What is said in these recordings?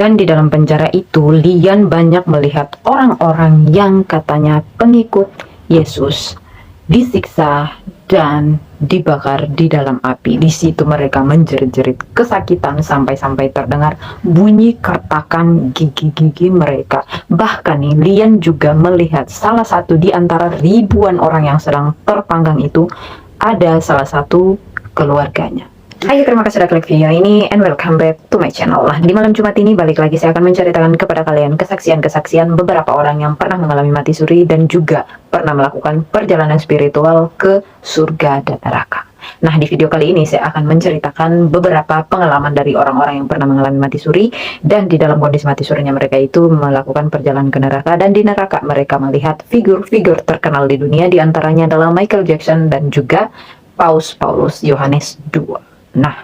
Dan di dalam penjara itu, Lian banyak melihat orang-orang yang katanya pengikut Yesus disiksa dan dibakar di dalam api. Di situ mereka menjerit-jerit kesakitan sampai-sampai terdengar bunyi kertakan gigi-gigi mereka. Bahkan nih, Lian juga melihat salah satu di antara ribuan orang yang sedang terpanggang itu ada salah satu keluarganya. Hai, terima kasih sudah klik video ini and welcome back to my channel. Di malam Jumat ini balik lagi saya akan menceritakan kepada kalian kesaksian-kesaksian beberapa orang yang pernah mengalami mati suri dan juga pernah melakukan perjalanan spiritual ke surga dan neraka. Nah, di video kali ini saya akan menceritakan beberapa pengalaman dari orang-orang yang pernah mengalami mati suri, dan di dalam kondisi mati surinya mereka itu melakukan perjalanan ke neraka, dan di neraka mereka melihat figur-figur terkenal di dunia, diantaranya adalah Michael Jackson dan juga Paus Yohanes II. Nah,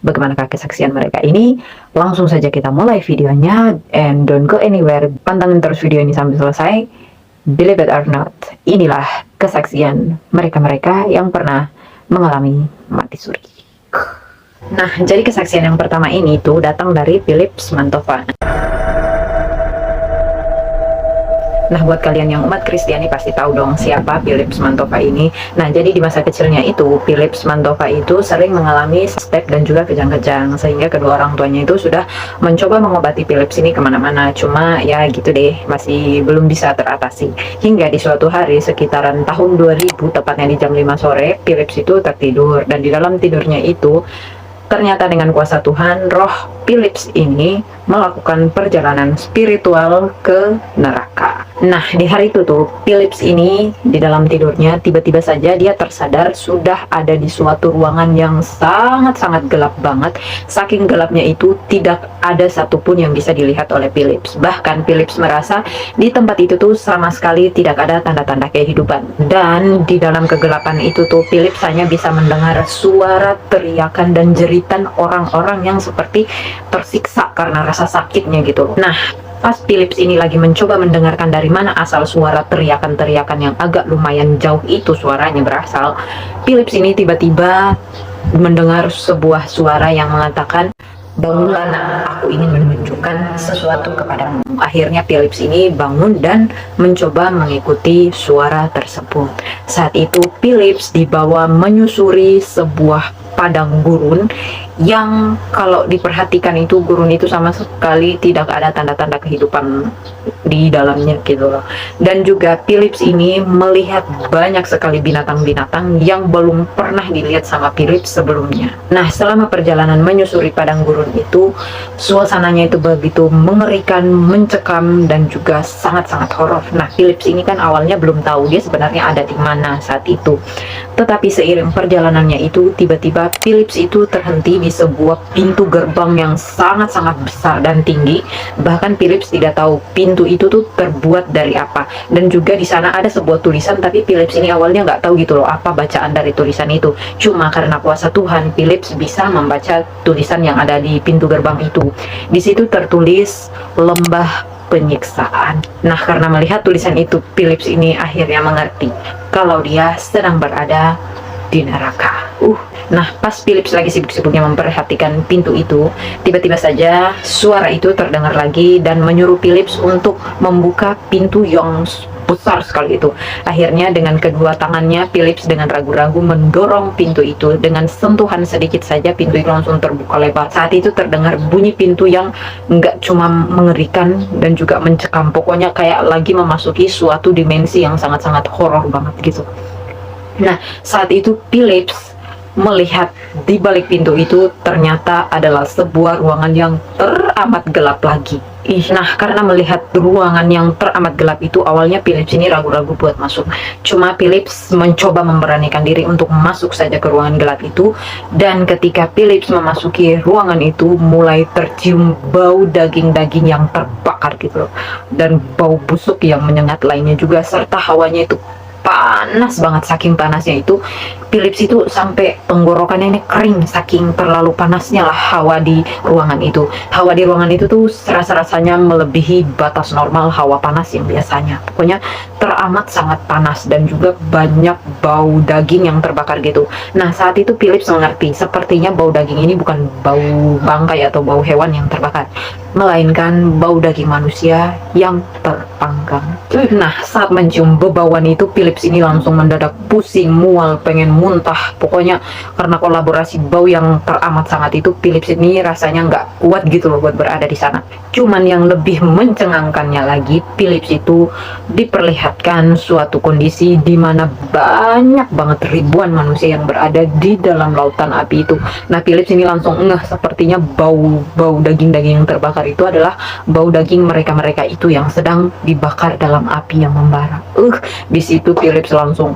bagaimanakah kesaksian mereka ini? Langsung saja kita mulai videonya, and don't go anywhere. Pantengin terus video ini sampai selesai. Believe it or not, inilah kesaksian mereka-mereka yang pernah mengalami mati suri. Nah, jadi kesaksian yang pertama ini tuh datang dari Philips Mantova. Nah, buat kalian yang umat Kristiani pasti tahu dong siapa Philips Mantova ini. Nah, jadi di masa kecilnya itu, Philips Mantova itu sering mengalami step dan juga kejang-kejang, sehingga kedua orang tuanya itu sudah mencoba mengobati Philips ini kemana-mana. Cuma ya gitu deh, masih belum bisa teratasi. Hingga di suatu hari sekitaran tahun 2000, tepatnya di jam 5 sore, Philips itu tertidur. Dan di dalam tidurnya itu, ternyata dengan kuasa Tuhan, roh Philips ini melakukan perjalanan spiritual ke neraka. Nah, di hari itu tuh, Philips ini di dalam tidurnya tiba-tiba saja dia tersadar sudah ada di suatu ruangan yang sangat-sangat gelap banget. Saking gelapnya itu tidak ada satupun yang bisa dilihat oleh Philips. Bahkan Philips merasa di tempat itu tuh sama sekali tidak ada tanda-tanda kehidupan. Dan di dalam kegelapan itu tuh, Philips hanya bisa mendengar suara teriakan dan jeritan orang-orang yang seperti tersiksa karena rasa sakitnya gitu. Nah, pas Philips ini lagi mencoba mendengarkan dari mana asal suara teriakan-teriakan yang agak lumayan jauh itu suaranya berasal, Philips ini tiba-tiba mendengar sebuah suara yang mengatakan, "Bangunlah nak, aku ingin menunjukkan sesuatu kepadamu." Akhirnya Philips ini bangun dan mencoba mengikuti suara tersebut. Saat itu Philips dibawa menyusuri sebuah padang gurun yang kalau diperhatikan itu gurun itu sama sekali tidak ada tanda-tanda kehidupan di dalamnya gitu loh. Dan juga Philips ini melihat banyak sekali binatang-binatang yang belum pernah dilihat sama Philips sebelumnya. Nah, selama perjalanan menyusuri padang gurun itu, suasananya itu begitu mengerikan, mencekam, dan juga sangat-sangat horor. Nah, Philips ini kan awalnya belum tahu dia sebenarnya ada di mana saat itu. Tetapi seiring perjalanannya itu, tiba-tiba Philips itu terhenti di sebuah pintu gerbang yang sangat-sangat besar dan tinggi. Bahkan Philips tidak tahu pintu itu tuh terbuat dari apa. Dan juga di sana ada sebuah tulisan, tapi Philips ini awalnya nggak tahu gitu loh apa bacaan dari tulisan itu. Cuma karena kuasa Tuhan, Philips bisa membaca tulisan yang ada di pintu gerbang itu. Di situ tertulis lembah penyiksaan. Nah, karena melihat tulisan itu, Philips ini akhirnya mengerti kalau dia sedang berada di neraka. Nah, pas Philips lagi sibuk-sibuknya memperhatikan pintu itu, tiba-tiba saja suara itu terdengar lagi dan menyuruh Philips untuk membuka pintu yang besar sekali itu. Akhirnya dengan kedua tangannya Philips dengan ragu-ragu mendorong pintu itu. Dengan sentuhan sedikit saja pintu itu langsung terbuka lebar. Saat itu terdengar bunyi pintu yang nggak cuma mengerikan dan juga mencekam, pokoknya kayak lagi memasuki suatu dimensi yang sangat-sangat horor banget gitu. Nah, saat itu Philips melihat di balik pintu itu ternyata adalah sebuah ruangan yang teramat gelap lagi. Nah, karena melihat ruangan yang teramat gelap itu, awalnya Philips ini ragu-ragu buat masuk. Cuma Philips mencoba memberanikan diri untuk masuk saja ke ruangan gelap itu. Dan ketika Philips memasuki ruangan itu, mulai tercium bau daging-daging yang terbakar gitu loh. Dan bau busuk yang menyengat lainnya juga, serta hawanya itu panas banget. Saking panasnya itu, Philips itu sampai tenggorokannya ini kering saking terlalu panasnya lah hawa di ruangan itu. Hawa di ruangan itu tuh rasa-rasanya melebihi batas normal hawa panas yang biasanya. Pokoknya teramat sangat panas dan juga banyak bau daging yang terbakar gitu. Nah, saat itu Philips mengerti sepertinya bau daging ini bukan bau bangkai atau bau hewan yang terbakar. melainkan bau daging manusia yang terpanggang. Nah, saat mencium bebauan itu, Philips ini langsung mendadak pusing, mual, pengen muntah. Pokoknya karena kolaborasi bau yang teramat sangat itu, Philips ini rasanya nggak kuat gitu loh buat berada di sana. Cuman yang lebih mencengangkannya lagi, Philips itu diperlihatkan suatu kondisi di mana banyak banget ribuan manusia yang berada di dalam lautan api itu. Nah, Philips ini langsung ngeh, sepertinya bau daging-daging yang terbakar itu adalah bau daging mereka-mereka itu yang sedang dibakar dalam api yang membara. Di situ Philips langsung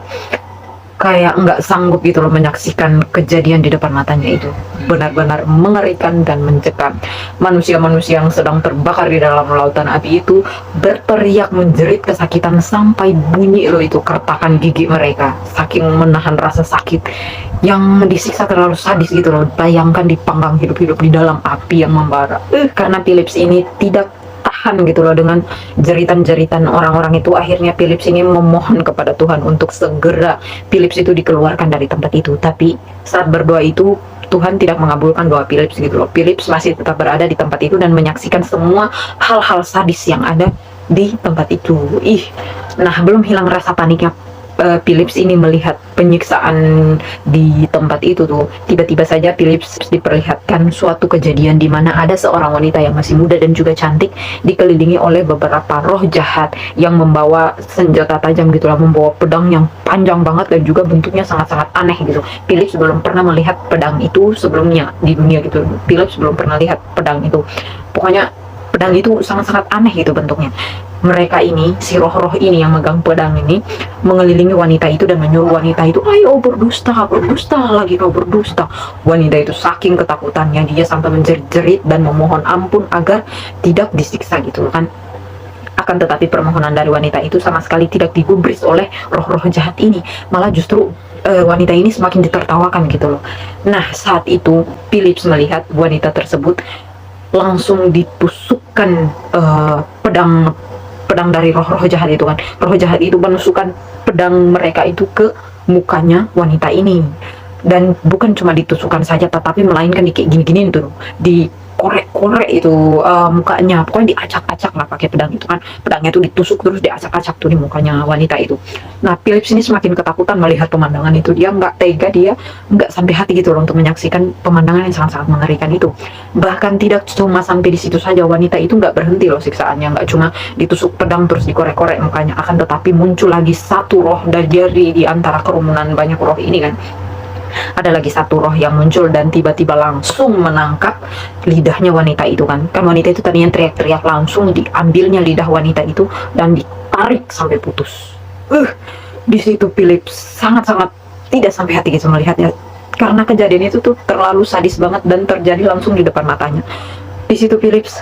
kayak nggak sanggup gitu loh menyaksikan kejadian di depan matanya itu. Benar-benar mengerikan dan mencekam. Manusia-manusia yang sedang terbakar di dalam lautan api itu berteriak menjerit kesakitan sampai bunyi loh itu kertakan gigi mereka, saking menahan rasa sakit. Yang disiksa terlalu sadis gitu loh. Bayangkan dipanggang hidup-hidup di dalam api yang membara. Karena Philips ini tidak tahan gitu loh dengan jeritan-jeritan orang-orang itu, akhirnya Philips ini memohon kepada Tuhan untuk segera Philips itu dikeluarkan dari tempat itu. Tapi saat berdoa itu Tuhan tidak mengabulkan doa Philips gitu loh. Philips masih tetap berada di tempat itu dan menyaksikan semua hal-hal sadis yang ada di tempat itu. Nah, belum hilang rasa paniknya Philips ini melihat penyiksaan di tempat itu tuh. Tiba-tiba saja Philips diperlihatkan suatu kejadian di mana ada seorang wanita yang masih muda dan juga cantik dikelilingi oleh beberapa roh jahat yang membawa senjata tajam gitulah, membawa pedang yang panjang banget dan juga bentuknya sangat-sangat aneh gitu. Philips belum pernah melihat pedang itu sebelumnya di dunia gitu. Philips belum pernah lihat pedang itu. Pokoknya pedang itu sangat-sangat aneh gitu bentuknya. Mereka ini, si roh-roh ini yang megang pedang ini, mengelilingi wanita itu dan menyuruh wanita itu, ayo berdusta, berdusta lagi kau berdusta. Wanita itu saking ketakutannya, dia sampai menjerit-jerit dan memohon ampun agar tidak disiksa gitu kan. Akan tetapi permohonan dari wanita itu sama sekali tidak digubris oleh roh-roh jahat ini. Malah justru wanita ini semakin ditertawakan gitu loh. Nah, saat itu Philips melihat wanita tersebut langsung ditusukkan pedang dari roh-roh jahat itu kan. Roh jahat itu menusukkan pedang mereka itu ke mukanya wanita ini. Dan bukan cuma ditusukkan saja, tetapi melainkan di kayak gini-gini tuh, di korek-korek itu mukanya, pokoknya diacak-acak lah pakai pedang itu kan. Pedangnya tuh ditusuk terus diacak-acak tuh di mukanya wanita itu. Nah, Philips ini semakin ketakutan melihat pemandangan itu. Dia nggak tega, dia nggak sampai hati gitu loh untuk menyaksikan pemandangan yang sangat-sangat mengerikan itu. Bahkan tidak cuma sampai di situ saja, wanita itu nggak berhenti loh siksaannya. Nggak cuma ditusuk pedang terus dikorek-korek mukanya, akan tetapi muncul lagi satu roh dari di antara kerumunan banyak roh ini kan. Ada lagi satu roh yang muncul dan tiba-tiba langsung menangkap lidahnya wanita itu kan. Kan wanita itu tadinya teriak-teriak, langsung diambilnya lidah wanita itu dan ditarik sampai putus. Di situ Philips sangat-sangat tidak sampai hati gitu melihatnya, karena kejadian itu tuh terlalu sadis banget dan terjadi langsung di depan matanya. Di situ Philips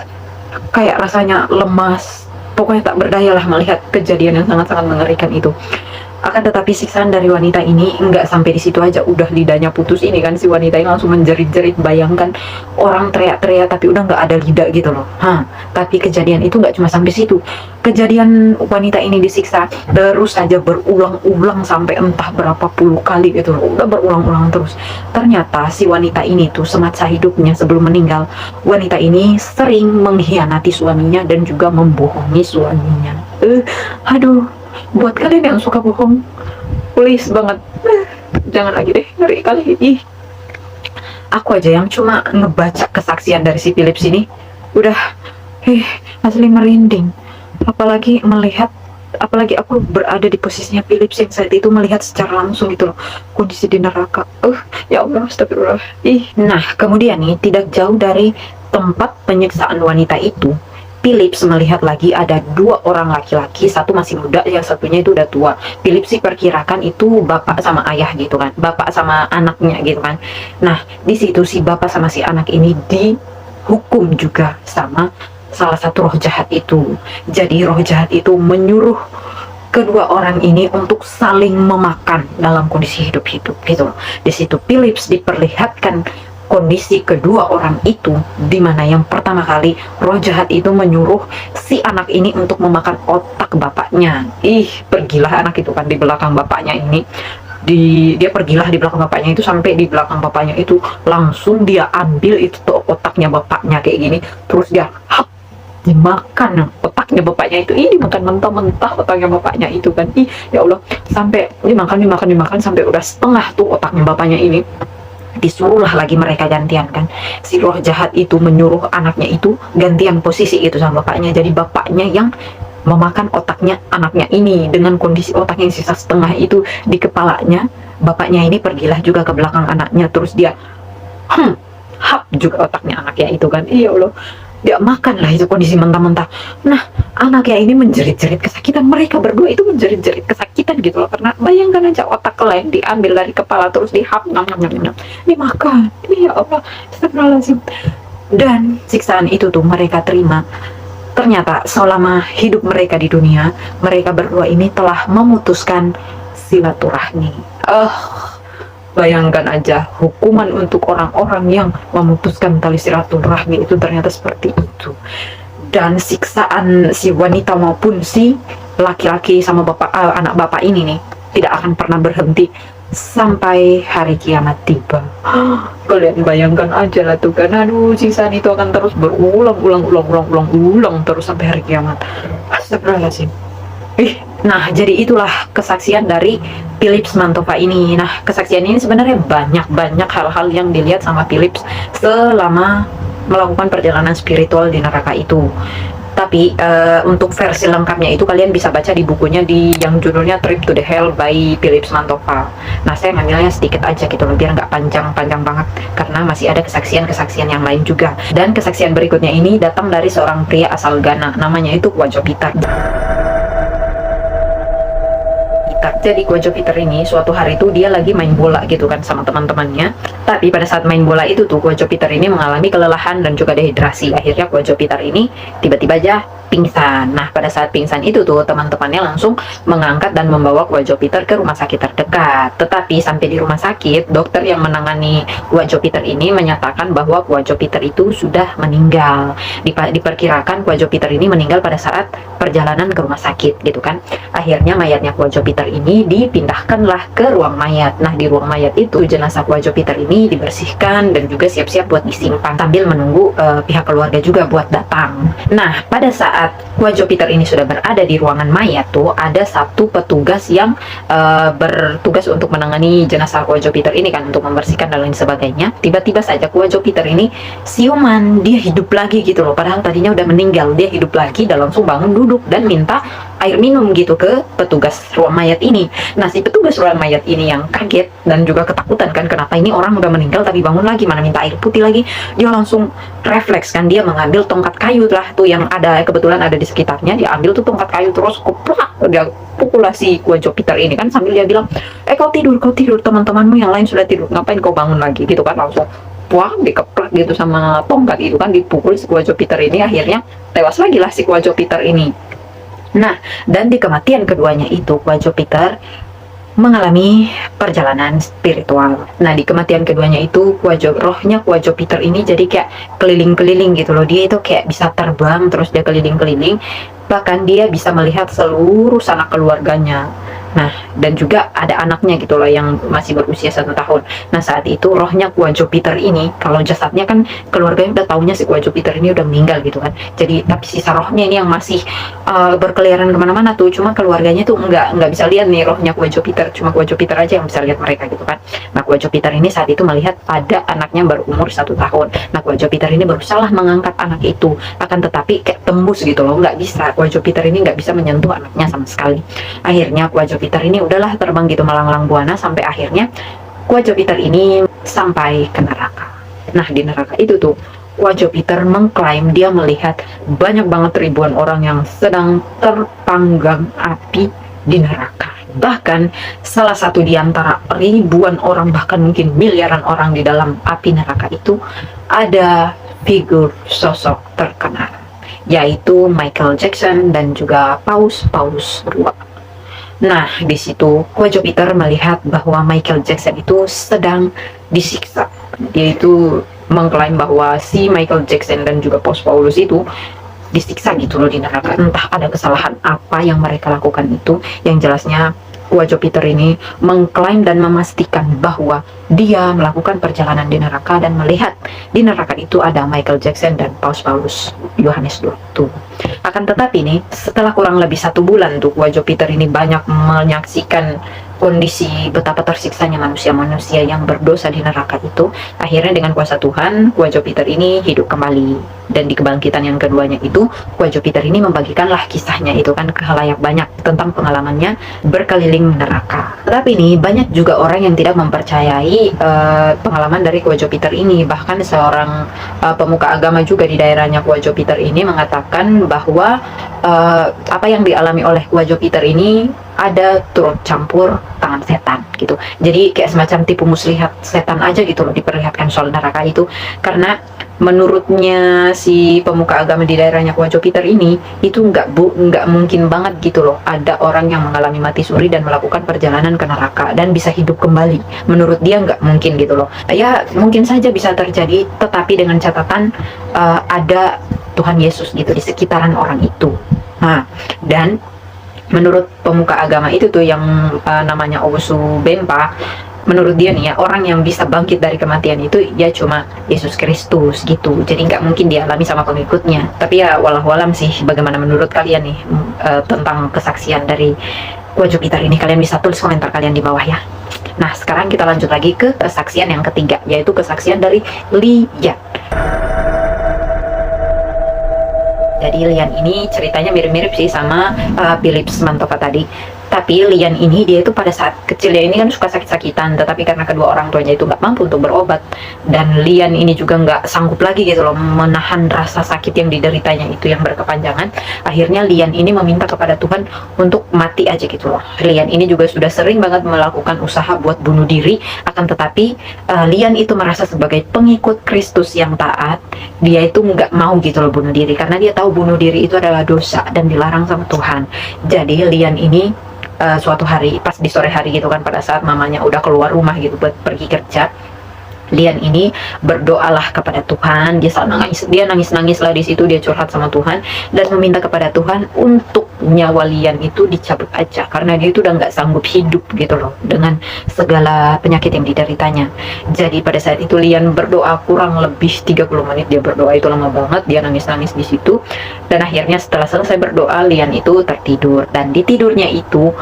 kayak rasanya lemas, pokoknya tak berdaya lah melihat kejadian yang sangat-sangat mengerikan itu. Akan tetapi siksaan dari wanita ini nggak sampai di situ aja, udah lidahnya putus ini kan, si wanita ini langsung menjerit-jerit. Bayangkan orang teriak-teriak tapi udah nggak ada lidah gitu loh. Tapi kejadian itu nggak cuma sampai situ. Kejadian wanita ini disiksa terus saja berulang-ulang sampai entah berapa puluh kali gitu loh, udah berulang-ulang terus. Ternyata si wanita ini tuh semasa hidupnya sebelum meninggal, wanita ini sering mengkhianati suaminya dan juga membohongi suaminya. Aduh, buat kalian yang suka bohong, please banget jangan lagi deh, ngeri kali. Aku aja yang cuma ngebaca kesaksian dari si Philips ini udah asli merinding, apalagi aku berada di posisinya Philips yang saat itu melihat secara langsung gitu loh kondisi di neraka. Ya Allah, astagfirullah. Nah, kemudian nih, tidak jauh dari tempat penyiksaan wanita itu, Philips melihat lagi ada dua orang laki-laki, satu masih muda, yang satunya itu udah tua. Philips sih perkirakan itu bapak sama ayah gitu kan, bapak sama anaknya gitu kan. Nah, di situ si bapak sama si anak ini dihukum juga sama salah satu roh jahat itu. Jadi roh jahat itu menyuruh kedua orang ini untuk saling memakan dalam kondisi hidup-hidup gitu. Di situ Philips diperlihatkan kondisi kedua orang itu, dimana yang pertama kali roh jahat itu menyuruh si anak ini untuk memakan otak bapaknya. Pergilah anak itu kan di belakang bapaknya ini dia pergilah di belakang bapaknya itu, sampai di belakang bapaknya itu langsung dia ambil itu tuh otaknya bapaknya kayak gini, terus dia hap, dimakan otaknya bapaknya itu. Ini makan mentah-mentah otaknya bapaknya itu kan. Ya Allah, sampai dimakan sampai udah setengah tuh otaknya bapaknya ini. Disuruhlah lagi mereka gantian kan, si roh jahat itu menyuruh anaknya itu gantian posisi itu sama bapaknya. Jadi bapaknya yang memakan otaknya anaknya ini, dengan kondisi otak yang sisa setengah itu di kepalanya. Bapaknya ini pergilah juga ke belakang anaknya, terus dia hap juga otaknya anaknya itu kan. Iya Allah, dia makan lah itu kondisi mentah-mentah. Nah, anaknya ini menjerit-jerit kesakitan, mereka berdua itu menjerit-jerit kesakitan gitu loh, karena bayangkan aja otak kalian diambil dari kepala terus dihap, dimakan. Ya Allah, astagfirullahaladzim. Dan siksaan itu tuh mereka terima. Ternyata selama hidup mereka di dunia, mereka berdua ini telah memutuskan silaturahmi. Bayangkan aja hukuman untuk orang-orang yang memutuskan tali silaturahmi itu ternyata seperti itu. Dan siksaan si wanita maupun si laki-laki sama anak bapak ini nih tidak akan pernah berhenti sampai hari kiamat tiba. Kalian bayangkan aja lah tuh kan, aduh, siksaan itu akan terus berulang terus sampai hari kiamat. Astagfirullahaladzim. Nah, jadi itulah kesaksian dari Philips Mantova ini. Nah, kesaksian ini sebenarnya banyak hal-hal yang dilihat sama Philips selama melakukan perjalanan spiritual di neraka itu. Tapi untuk versi lengkapnya itu kalian bisa baca di bukunya yang judulnya Trip to the Hell by Philips Mantova. Nah, saya ngambilnya sedikit aja gitu loh, biar nggak panjang-panjang banget, karena masih ada kesaksian-kesaksian yang lain juga. Dan kesaksian berikutnya ini datang dari seorang pria asal Ghana, namanya itu Kwajo Peter. Jadi Kwajo Peter ini suatu hari itu dia lagi main bola gitu kan sama teman-temannya. Tapi pada saat main bola itu tuh Kwajo Peter ini mengalami kelelahan dan juga dehidrasi. Akhirnya Kwajo Peter ini tiba-tiba aja pingsan. Nah, pada saat pingsan itu tuh teman-temannya langsung mengangkat dan membawa Kwajo Peter ke rumah sakit terdekat. Tetapi sampai di rumah sakit, dokter yang menangani Kwajo Peter ini menyatakan bahwa Kwajo Peter itu sudah meninggal. Diperkirakan Kwajo Peter ini meninggal pada saat perjalanan ke rumah sakit gitu kan. Akhirnya mayatnya Kwajo Peter ini dipindahkanlah ke ruang mayat. Nah, di ruang mayat itu jenazah Kwajo Peter ini dibersihkan dan juga siap-siap buat disimpan sambil menunggu pihak keluarga juga buat datang. Nah, pada saat Kwajo Peter ini sudah berada di ruangan mayat tuh ada satu petugas yang bertugas untuk menangani jenazah Kwajo Peter ini kan, untuk membersihkan dan lain sebagainya. Tiba-tiba saja Kwajo Peter ini siuman, dia hidup lagi gitu loh, padahal tadinya udah meninggal. Dia hidup lagi dan langsung bangun duduk dan minta air minum gitu ke petugas ruang mayat ini. Nah, si petugas ruang mayat ini yang kaget dan juga ketakutan kan, kenapa ini orang udah meninggal tapi bangun lagi, mana minta air putih lagi. Dia langsung refleks kan, dia mengambil tongkat kayu lah tuh yang ada, kebetulan ada di sekitarnya. Dia ambil tuh tongkat kayu terus kuplak, dia pukul si Kwajo Peter ini kan, sambil dia bilang, kau tidur, teman-temanmu yang lain sudah tidur, ngapain kau bangun lagi gitu kan. Langsung puang dikeplak gitu sama tongkat itu kan, dipukul si Kwajo Peter ini. Akhirnya tewas lagi lah si Kwajo Peter ini. Nah, dan di kematian keduanya itu Kwajo Peter mengalami perjalanan spiritual. Nah, di kematian keduanya itu rohnya Kwajo Peter ini jadi kayak keliling-keliling gitu loh. Dia itu kayak bisa terbang terus dia keliling-keliling, bahkan dia bisa melihat seluruh sanak keluarganya. Nah, dan juga ada anaknya gitu loh yang masih berusia 1 tahun. Nah, saat itu rohnya Kwajo Peter ini, kalau jasadnya kan keluarganya udah taunya si Kwajo Peter ini udah meninggal gitu kan. Jadi tapi sisa rohnya ini yang masih berkeliaran kemana-mana tuh. Cuma keluarganya tuh nggak bisa lihat nih rohnya Kwajo Peter. Cuma Kwajo Peter aja yang bisa lihat mereka gitu kan. Nah, Kwajo Peter ini saat itu melihat ada anaknya berumur 1 tahun. Nah, Kwajo Peter ini berusaha mengangkat anak itu, akan tetapi kayak tembus gitu loh, nggak bisa. Kwajo Peter ini nggak bisa menyentuh anaknya sama sekali. Akhirnya Kwajo Peter ini udahlah terbang gitu melanglang buana, sampai akhirnya Kwajo Peter ini sampai ke neraka. Nah, di neraka itu tuh Kwajo Peter mengklaim dia melihat banyak banget ribuan orang yang sedang terpanggang api di neraka. Bahkan salah satu di antara ribuan orang, bahkan mungkin miliaran orang di dalam api neraka itu ada figur sosok terkenal, yaitu Michael Jackson dan juga Paus II. Nah, di situ Kwajo Peter melihat bahwa Michael Jackson itu sedang disiksa. Dia itu mengklaim bahwa si Michael Jackson dan juga Paus Paulus itu disiksa gitu loh di neraka. Entah ada kesalahan apa yang mereka lakukan itu, yang jelasnya Gua Jupiter ini mengklaim dan memastikan bahwa dia melakukan perjalanan di neraka dan melihat di neraka itu ada Michael Jackson dan Paus Yohanes II. Akan tetapi nih, setelah kurang lebih 1 bulan tuh Gua Jupiter ini banyak menyaksikan kondisi betapa tersiksanya manusia-manusia yang berdosa di neraka itu. Akhirnya dengan kuasa Tuhan, Gua Jupiter ini hidup kembali, dan di kebangkitan yang keduanya itu Gua Jupiter ini membagikanlah kisahnya itu kan ke khalayak banyak tentang pengalamannya berkeliling neraka. Tetapi nih, banyak juga orang yang tidak mempercayai pengalaman dari Gua Jupiter ini. Bahkan seorang pemuka agama juga di daerahnya Gua Jupiter ini mengatakan bahwa apa yang dialami oleh Gua Jupiter ini ada turut campur tangan setan gitu. Jadi kayak semacam tipu muslihat setan aja gitu loh diperlihatkan soal neraka itu. Karena menurutnya si pemuka agama di daerahnya Gua Jupiter ini itu nggak mungkin banget gitu loh ada orang yang mengalami mati suri dan melakukan perjalanan ke neraka dan bisa hidup kembali. Menurut dia nggak mungkin gitu loh. Ya mungkin saja bisa terjadi, tetapi dengan catatan ada Tuhan Yesus gitu di sekitaran orang itu. Nah, dan menurut pemuka agama itu tuh yang namanya Owusu Bempah, menurut dia nih ya, orang yang bisa bangkit dari kematian itu ya cuma Yesus Kristus gitu. Jadi nggak mungkin dialami sama pengikutnya. Tapi ya wallahualam sih, bagaimana menurut kalian nih tentang kesaksian dari Gua Jupiter ini? Kalian bisa tulis komentar kalian di bawah ya. Nah, sekarang kita lanjut lagi ke kesaksian yang ketiga, yaitu kesaksian dari Lian. Jadi Lian ini ceritanya mirip-mirip sih sama Philips Mantova tadi. Tapi Lian ini dia itu pada saat kecilnya ini kan suka sakit-sakitan, tetapi karena kedua orang tuanya itu nggak mampu untuk berobat, dan Lian ini juga nggak sanggup lagi gitu loh menahan rasa sakit yang dideritanya itu yang berkepanjangan. Akhirnya Lian ini meminta kepada Tuhan untuk mati aja gitu loh. Lian ini juga sudah sering banget melakukan usaha buat bunuh diri, akan tetapi Lian itu merasa sebagai pengikut Kristus yang taat, dia itu nggak mau gitu loh bunuh diri, karena dia tahu bunuh diri itu adalah dosa dan dilarang sama Tuhan. Jadi Lian ini suatu hari pas di sore hari gitu kan, pada saat mamanya udah keluar rumah gitu buat pergi kerja, Lian ini berdoalah kepada Tuhan. Dia nangis lah di situ, dia curhat sama Tuhan dan meminta kepada Tuhan untuk nyawa Lian itu dicabut aja, karena dia itu udah nggak sanggup hidup gitu loh dengan segala penyakit yang dideritanya. Jadi pada saat itu Lian berdoa kurang lebih 30 menit, dia berdoa itu lama banget, dia nangis di situ. Dan akhirnya setelah selesai berdoa, Lian itu tertidur, dan di tidurnya itu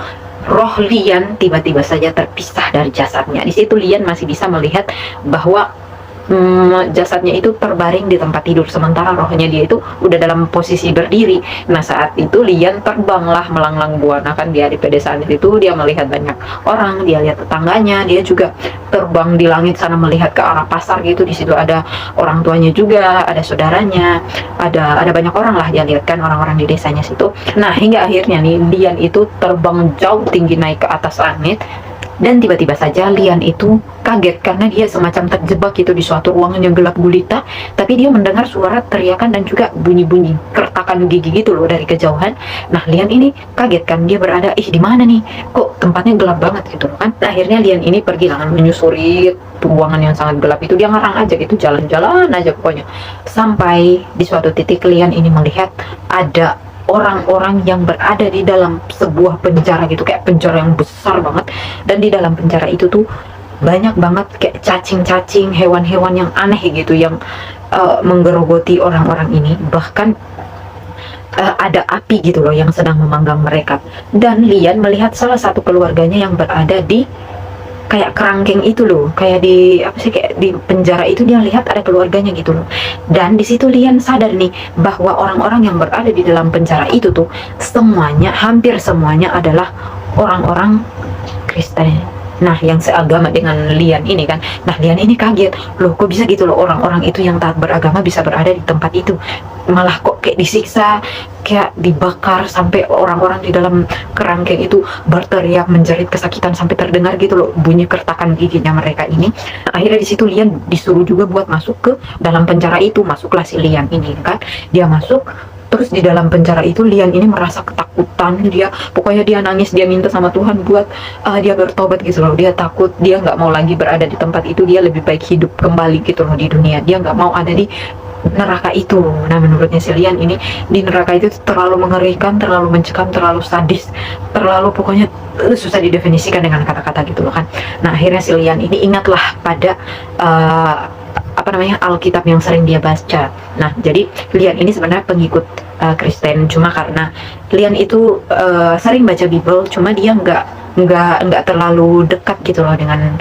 roh Lian tiba-tiba saja terpisah dari jasadnya. Di situ Lian masih bisa melihat bahwa jasadnya itu terbaring di tempat tidur, sementara rohnya dia itu udah dalam posisi berdiri. Nah, saat itu Lian terbanglah melanglang buana kan, dia di pedesaan itu dia melihat banyak orang, dia lihat tetangganya, dia juga terbang di langit sana melihat ke arah pasar gitu. Di situ ada orang tuanya juga, ada saudaranya, ada banyak orang lah dia lihat kan, orang-orang di desanya situ. Nah, hingga akhirnya nih Lian itu terbang jauh tinggi naik ke atas langit. Dan tiba-tiba saja Lian itu kaget karena dia semacam terjebak gitu di suatu ruangan yang gelap gulita, tapi dia mendengar suara teriakan dan juga bunyi-bunyi kertakan gigi gitu loh dari kejauhan. Nah, Lian ini kaget kan, dia berada di mana nih, kok tempatnya gelap banget gitu kan. Akhirnya Lian ini pergi dengan menyusuri ruangan yang sangat gelap itu, dia ngarang aja gitu, jalan-jalan aja pokoknya, sampai di suatu titik Lian ini melihat ada orang-orang yang berada di dalam sebuah penjara gitu, kayak penjara yang besar banget. Dan di dalam penjara itu tuh banyak banget kayak cacing-cacing, hewan-hewan yang aneh gitu yang menggerogoti orang-orang ini. Bahkan ada api gitu loh yang sedang memanggang mereka. Dan Lian melihat salah satu keluarganya yang berada di kayak kerangkeng itu loh, kayak di apa sih, kayak di penjara itu dia lihat ada keluarganya gitu loh. Dan di situ Lian sadar nih bahwa orang-orang yang berada di dalam penjara itu tuh semuanya, hampir semuanya adalah orang-orang Kristen. Nah, yang seagama dengan Lian ini kan. Nah, Lian ini kaget, loh kok bisa gitu loh orang-orang itu yang taat beragama bisa berada di tempat itu, malah kok kayak disiksa, kayak dibakar, sampai orang-orang di dalam kerangkeng itu berteriak menjerit kesakitan sampai terdengar gitu loh bunyi kertakan giginya mereka ini. Akhirnya di situ Lian disuruh juga buat masuk ke dalam penjara itu. Masuklah si Lian ini kan, dia masuk. Terus di dalam penjara itu Lian ini merasa ketakutan, dia pokoknya dia nangis, dia minta sama Tuhan buat dia bertobat gitu loh. Dia takut, dia nggak mau lagi berada di tempat itu, dia lebih baik hidup kembali gitu loh di dunia. Dia nggak mau ada di neraka itu. Nah, menurutnya si Lian ini, di neraka itu terlalu mengerikan, terlalu mencekam, terlalu sadis, terlalu pokoknya susah didefinisikan dengan kata-kata gitu loh kan. Nah, akhirnya si Lian ini ingatlah pada apa namanya, Alkitab yang sering dia baca. Nah, jadi Lian ini sebenarnya pengikut Kristen, cuma karena Lian itu sering baca Bible, cuma dia nggak terlalu dekat gitu loh dengan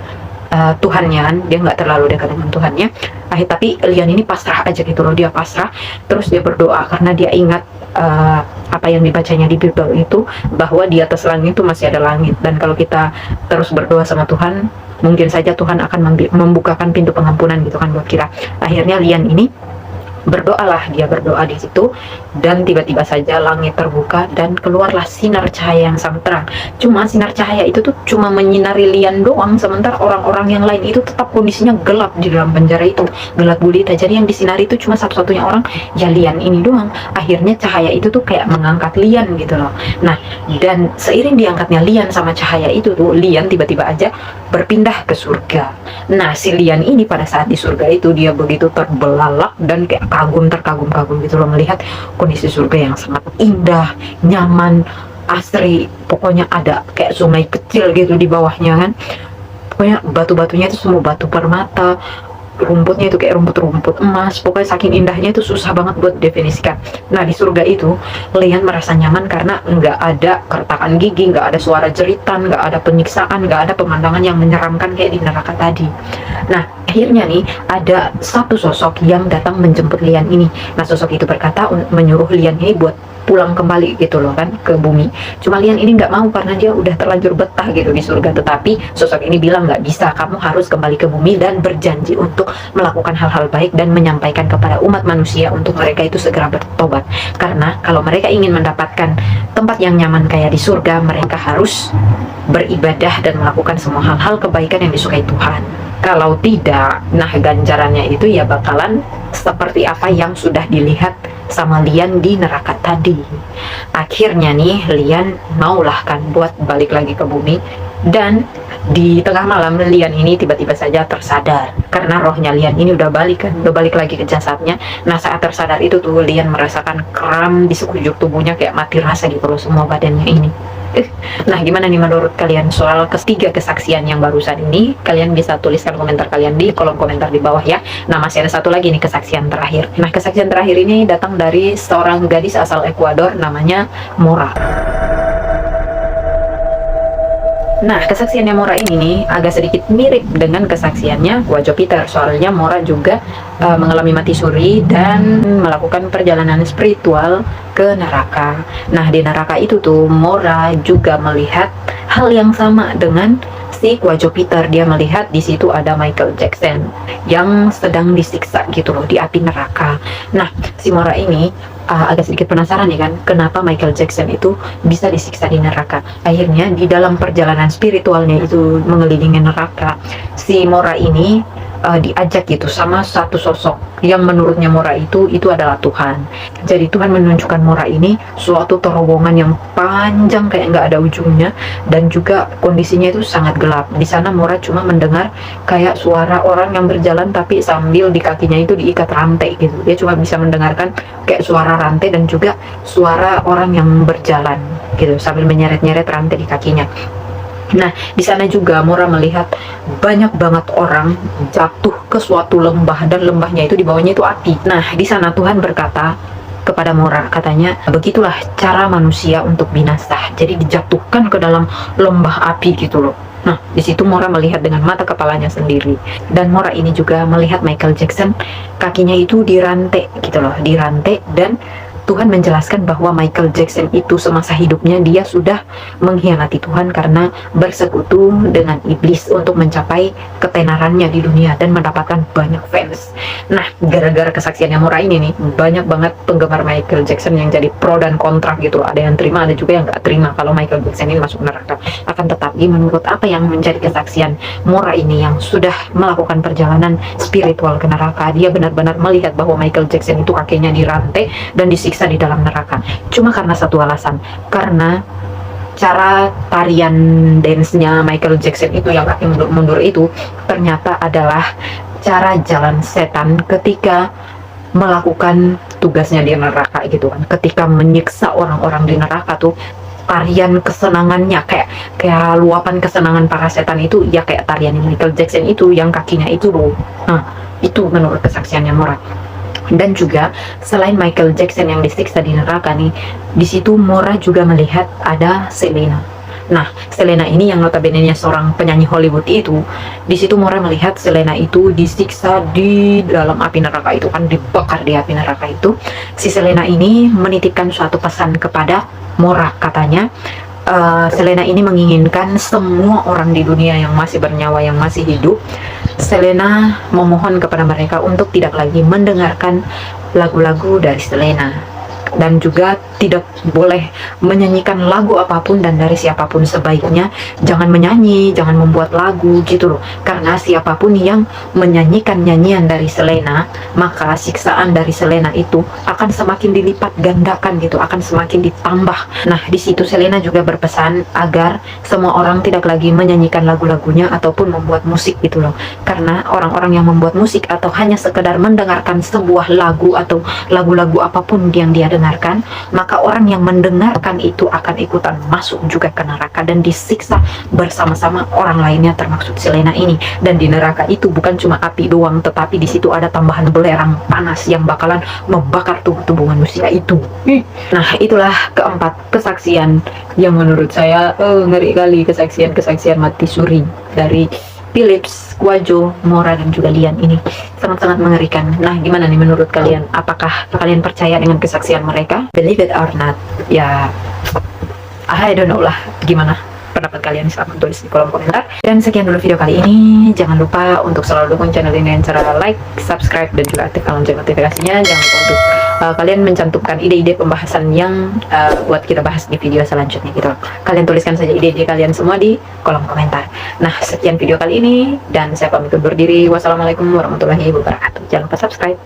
Tuhannya kan. Dia nggak terlalu dekat dengan Tuhannya. Tapi Lian ini pasrah aja gitu loh, dia pasrah, terus dia berdoa karena dia ingat apa yang dibacanya di Bible itu, bahwa di atas langit itu masih ada langit, dan kalau kita terus berdoa sama Tuhan, mungkin saja Tuhan akan membukakan pintu pengampunan gitu kan buat kita. Akhirnya Lian ini berdoalah, dia berdoa di situ, dan tiba-tiba saja langit terbuka dan keluarlah sinar cahaya yang sangat terang. Cuma sinar cahaya itu tuh cuma menyinari Lian doang, sementara orang-orang yang lain itu tetap kondisinya gelap di dalam penjara itu, gelap gulita. Jadi yang disinari itu cuma satu-satunya orang, ya Lian ini doang. Akhirnya cahaya itu tuh kayak mengangkat Lian gitu loh. Nah, dan seiring diangkatnya Lian sama cahaya itu tuh, Lian tiba-tiba aja berpindah ke surga. Nah, si Lian ini pada saat di surga itu, dia begitu terbelalak dan kayak terkagum-kagum gitu loh, melihat kondisi surga yang sangat indah, nyaman, asri. Pokoknya ada kayak sungai kecil gitu di bawahnya kan. Pokoknya batu-batunya itu semua batu permata, rumputnya itu kayak rumput-rumput emas. Pokoknya saking indahnya itu susah banget buat definisikan. Nah, di surga itu Lian merasa nyaman karena nggak ada kertakan gigi, nggak ada suara jeritan, nggak ada penyiksaan, nggak ada pemandangan yang menyeramkan kayak di neraka tadi. Nah, akhirnya nih ada satu sosok yang datang menjemput Lian ini. Nah, sosok itu berkata menyuruh Lian ini buat pulang kembali gitu loh kan, ke bumi. Cuma Lian ini nggak mau karena dia udah terlanjur betah gitu di surga. Tetapi sosok ini bilang nggak bisa, kamu harus kembali ke bumi dan berjanji untuk melakukan hal-hal baik dan menyampaikan kepada umat manusia untuk mereka itu segera bertobat. Karena kalau mereka ingin mendapatkan tempat yang nyaman kayak di surga, mereka harus beribadah dan melakukan semua hal-hal kebaikan yang disukai Tuhan. Kalau tidak, nah ganjarannya itu ya bakalan seperti apa yang sudah dilihat sama Lian di neraka tadi. Akhirnya nih Lian maulah kan buat balik lagi ke bumi, dan di tengah malam Lian ini tiba-tiba saja tersadar karena rohnya Lian ini udah balik lagi ke jasadnya. Nah, saat tersadar itu tuh Lian merasakan kram di sekujur tubuhnya, kayak mati rasa gitu loh semua badannya ini. Nah, gimana nih menurut kalian soal ketiga kesaksian yang barusan ini? Kalian bisa tuliskan komentar kalian di kolom komentar di bawah ya. Nah, masih ada satu lagi nih kesaksian terakhir. Nah, kesaksian terakhir ini datang dari seorang gadis asal Ekuador namanya Mora. Nah, kesaksiannya Mora ini nih agak sedikit mirip dengan kesaksiannya Gua Jupiter. Soalnya Mora juga mengalami mati suri dan melakukan perjalanan spiritual ke neraka. Nah, di neraka itu tuh Mora juga melihat hal yang sama dengan si Gua Jupiter. Dia melihat di situ ada Michael Jackson yang sedang disiksa gitu loh di api neraka. Nah, si Mora ini agak sedikit penasaran ya kan, kenapa Michael Jackson itu bisa disiksa di neraka. Akhirnya di dalam perjalanan spiritualnya itu mengelilingi neraka, si Mora ini diajak gitu sama satu sosok yang menurutnya Mora itu adalah Tuhan. Jadi Tuhan menunjukkan Mora ini suatu terowongan yang panjang kayak nggak ada ujungnya, dan juga kondisinya itu sangat gelap. Di sana Mora cuma mendengar kayak suara orang yang berjalan tapi sambil di kakinya itu diikat rantai gitu. Dia cuma bisa mendengarkan kayak suara rantai dan juga suara orang yang berjalan gitu sambil menyeret-nyeret rantai di kakinya. Nah, di sana juga Mora melihat banyak banget orang jatuh ke suatu lembah, dan lembahnya itu di bawahnya itu api. Nah, di sana Tuhan berkata kepada Mora, katanya, begitulah cara manusia untuk binasa. Jadi dijatuhkan ke dalam lembah api gitu loh. Nah, di situ Mora melihat dengan mata kepalanya sendiri. Dan Mora ini juga melihat Michael Jackson, kakinya itu dirantai gitu loh, dirantai, dan Tuhan menjelaskan bahwa Michael Jackson itu semasa hidupnya dia sudah mengkhianati Tuhan karena bersekutu dengan iblis untuk mencapai ketenarannya di dunia dan mendapatkan banyak fans. Nah, gara-gara kesaksiannya Mora ini nih, banyak banget penggemar Michael Jackson yang jadi pro dan kontra gitu loh. Ada yang terima, ada juga yang nggak terima kalau Michael Jackson ini masuk neraka. Akan tetapi menurut apa yang menjadi kesaksian Mora ini yang sudah melakukan perjalanan spiritual ke neraka, dia benar-benar melihat bahwa Michael Jackson itu kakinya dirantai dan disiksa di dalam neraka. Cuma karena satu alasan, karena cara tarian dance-nya Michael Jackson itu yang kaki mundur-mundur itu ternyata adalah cara jalan setan ketika melakukan tugasnya di neraka gitu kan. Ketika menyiksa orang-orang di neraka tuh, tarian kesenangannya kayak luapan kesenangan para setan itu ya kayak tarian Michael Jackson itu yang kakinya itu loh. Nah, itu menurut kesaksiannya Mora. Dan juga selain Michael Jackson yang disiksa di neraka nih, di situ Mora juga melihat ada Selena. Nah, Selena ini yang notabene-nya seorang penyanyi Hollywood itu, di situ Mora melihat Selena itu disiksa di dalam api neraka itu kan, dibakar di api neraka itu. Si Selena ini menitipkan suatu pesan kepada Mora, katanya Selena ini menginginkan semua orang di dunia yang masih bernyawa, yang masih hidup, Selena memohon kepada mereka untuk tidak lagi mendengarkan lagu-lagu dari Selena, dan juga tidak boleh menyanyikan lagu apapun dan dari siapapun. Sebaiknya jangan menyanyi, jangan membuat lagu gitu loh, karena siapapun yang menyanyikan nyanyian dari Selena, maka siksaan dari Selena itu akan semakin dilipat gandakan gitu, akan semakin ditambah. Nah, di situ Selena juga berpesan agar semua orang tidak lagi menyanyikan lagu-lagunya ataupun membuat musik gitu loh, karena orang-orang yang membuat musik atau hanya sekedar mendengarkan sebuah lagu atau lagu-lagu apapun yang dia dengarkan, maka orang yang mendengarkan itu akan ikutan masuk juga ke neraka dan disiksa bersama-sama orang lainnya termasuk Selena ini. Dan di neraka itu bukan cuma api doang, tetapi di situ ada tambahan belerang panas yang bakalan membakar tubuh-tubuh manusia itu. Nah, itulah keempat kesaksian yang menurut saya ngeri kali, kesaksian mati suri dari Philips, Kwajo, Mora, dan juga Lian ini sangat-sangat mengerikan. Nah, gimana nih menurut kalian? Apakah kalian percaya dengan kesaksian mereka? Believe it or not, ya I don't know lah, gimana pendapat kalian? Silahkan tulis di kolom komentar. Dan sekian dulu video kali ini. Jangan lupa untuk selalu dukung channel ini dengan cara like, subscribe, dan juga aktifkan lonceng notifikasinya. Jangan lupa untuk kalian mencantumkan ide-ide pembahasan yang buat kita bahas di video selanjutnya gitu. Kalian tuliskan saja ide-ide kalian semua di kolom komentar. Nah, sekian video kali ini dan saya pamit undur diri. Wassalamualaikum warahmatullahi wabarakatuh. Jangan lupa subscribe.